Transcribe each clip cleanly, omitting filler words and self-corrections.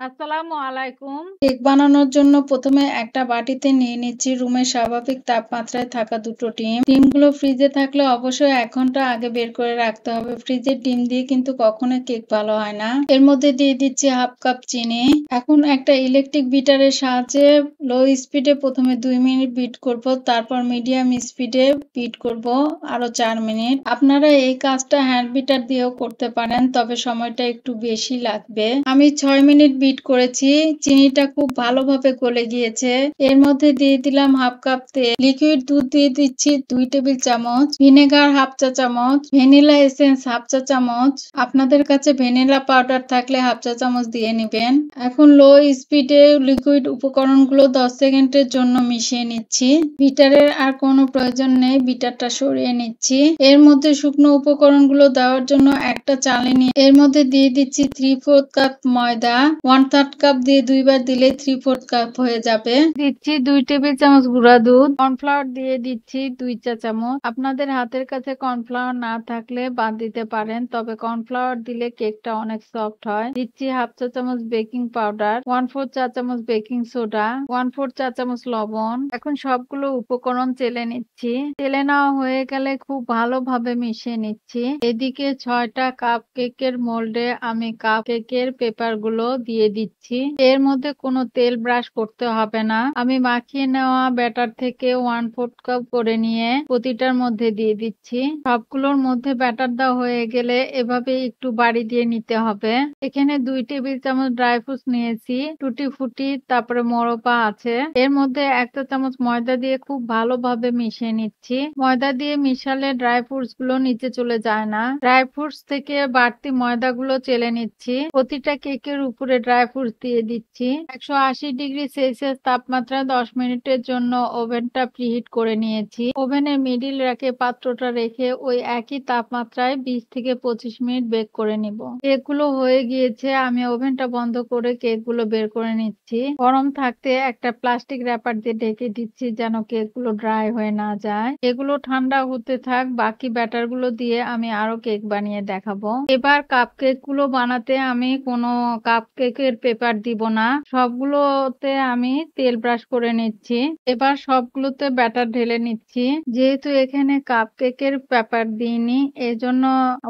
আসসালামু আলাইকুম। কেক বানানোর জন্য প্রথমে একটা বাটিতে নিয়ে নিচ্ছি রুমের স্বাভাবিক তাপমাত্রায় থাকা দুটো ডিম। ডিমগুলো ফ্রিজে থাকলে অবশ্যই 1 ঘন্টা আগে বের করে রাখতে হবে। ফ্রিজের ডিম দিয়ে কিন্তু কখনোই কেক ভালো হয় না। এর মধ্যে দিয়ে দিচ্ছি 1/2 কাপ চিনি। এখন একটা ইলেকট্রিক বিটারের সাহায্যে লো স্পিডে প্রথমে 2 মিনিট বিট করব, তারপর মিডিয়াম স্পিডে বিট করব আরো 4 মিনিট। আপনারা এই কাজটা হ্যান্ড বিটার দিয়েও করতে পারেন, তবে সময়টা একটু বেশি লাগবে। আমি 6 মিনিট বিট করেছি। চিনিটা খুব ভালোভাবে গলে গিয়েছে। এর মধ্যে দিয়ে দিলাম 1/2 কাপ তেল। লিকুইড দুধ দিয়ে দিচ্ছি 2 টেবিল চামচ। ভিনেগার 1/2 চা চামচ। ভ্যানিলা এসেন্স 1/2 চা চামচ। আপনাদের কাছে ভ্যানিলা পাউডার থাকলে 1/2 চা চামচ দিয়ে নিবেন। এখন লো স্পিডে লিকুইড উপকরণগুলো 10 সেকেন্ডের জন্য মিশিয়ে নিচ্ছি। বিটারের আর কোনো প্রয়োজন নেই, বিটারটা সরিয়ে নিচ্ছি। এর মধ্যে শুকনো উপকরণগুলো দেওয়ার জন্য একটা চালনি, এর মধ্যে দিয়ে দিচ্ছি 3/4 কাপ ময়দা। 1/3 কাপ দিয়ে 2 বার দিলে 3/4 কাপ হয়ে যাবে। দিচ্ছি 2 টেবিল চামচ গুঁড়া দুধ। কর্নফ্লাওয়ার দিয়ে দিচ্ছি 2 চা চামচ। আপনাদের হাতের কাছে কর্নফ্লাওয়ার না থাকলে বাদ দিতে পারেন, তবে কর্নফ্লাওয়ার দিলে কেকটা অনেক সফট হয়। দিচ্ছি 1/2 চা চামচ বেকিং পাউডার, 1/4 চা চামচ বেকিং সোডা, 1/4 চা চামচ লবণ। এখন সবগুলো উপকরণ চেলে নিচ্ছি। চেলে নেওয়া হয়ে গেলে খুব ভালোভাবে মিশিয়ে নিচ্ছি। এদিকে 6টা কাপ কেকের মোল্ডে আমি কাপ কেকের পেপার গুলো দিয়ে দিচ্ছি। এর মধ্যে কোনো তেল ব্রাশ করতে হবে না। আমি মাখিয়ে নেওয়া ব্যাটার থেকে 1/4 কাপ করে নিয়ে প্রতিটার মধ্যে দিয়ে দিচ্ছি। সবগুলোর মধ্যে ব্যাটার দেওয়া হয়ে গেলে এভাবে একটু বাড়ি দিয়ে নিতে হবে। এখানে 2 টেবিল চামচ ড্রাই ফ্রুটস নিয়েছি, টুটি ফুটি, তারপরে মোরব্বা আছে। এর মধ্যে 1 চা চামচ ময়দা দিয়ে খুব ভালোভাবে মিশিয়ে নিচ্ছি। ময়দা দিয়ে মিশালে ড্রাই ফ্রুটস গুলো নিচে চলে যায় না। ড্রাই ফ্রুটস থেকে বাড়তি ময়দাগুলো চেলে নিচ্ছি। প্রতিটা কেকের উপরে ড্রাই ফ্রুটস দিয়ে দিচ্ছি। 180 ডিগ্রি সেলসিয়াস তাপমাত্রায় 10 মিনিটের জন্য ওভেনটা প্রিহিট করে নিয়েছি। ওভেনের মিডিল র্যাকে পাত্রটা রেখে ওই একই তাপমাত্রায় 20 থেকে 25 মিনিট বেক করে নিব। কেকগুলো হয়ে গিয়েছে, আমি ওভেনটা বন্ধ করে কেকগুলো বের করে নিচ্ছি। গরম থাকতে একটা প্লাস্টিক র্যাপার দিয়ে ঢেকে দিচ্ছি যেন কেকগুলো ড্রাই হয়ে না যায়। এগুলো ঠান্ডা হতে থাক, বাকি ব্যাটার গুলো দিয়ে আমি আরো কেক বানিয়ে দেখাবো। এবার কাপ কেক গুলো বানাতে আমি কোনো কাপ কেকের পেপার দিব না, সবগুলোতে আমি তেল ব্রাশ করে নিচ্ছি। এবার সবগুলোতে ব্যাটার ঢেলে নিচ্ছি। যেহেতু এখানে কাপ কেকের পেপার দিইনি, এজন্য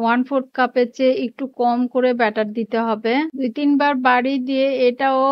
1/4 কাপের চেয়ে একটু কম করে ব্যাটার দিতে হবে। 2-3 বার বাড়ি দিয়ে এটাও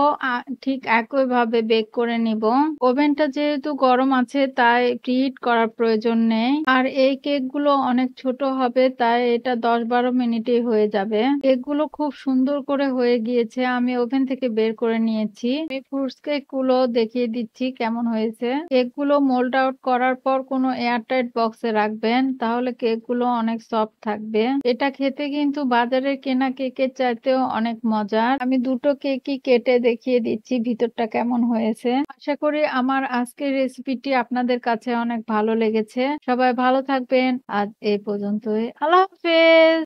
ঠিক একইভাবে বেক করে নিব। ওভেনটা যেহেতু গরম আছে তাই প্রিহিট করার প্রয়োজন নেই। আর এই কেক গুলো অনেক ছোট হবে, তাই এটা 10-12 মিনিটেই হয়ে যাবে। কেকগুলো খুব সুন্দর করে হয়ে গিয়েছে, আমি ওভেন থেকে বের করে নিয়েছি। আমি ফ্রুটস কেক গুলো দেখিয়ে দিচ্ছি কেমন হয়েছে। কেকগুলো মোল্ড আউট করার পর কোনো এয়ারটাইট বক্সে রাখবেন, তাহলে কেকগুলো অনেক সফট থাকবে। এটা খেতে কিন্তু বাজারের কেনা কেকের চাইতেও অনেক মজার। আমি দুটো কেকই কেটে দেখিয়ে দিচ্ছি ভিতরটা কেমন হয়েছে। আশা করি আমার আজকের রেসিপিটি আপনাদের কাছে অনেক ভালো লেগেছে। সবাই ভালো থাকবেন। আজ এই পর্যন্তই। আল্লাহ হাফেজ।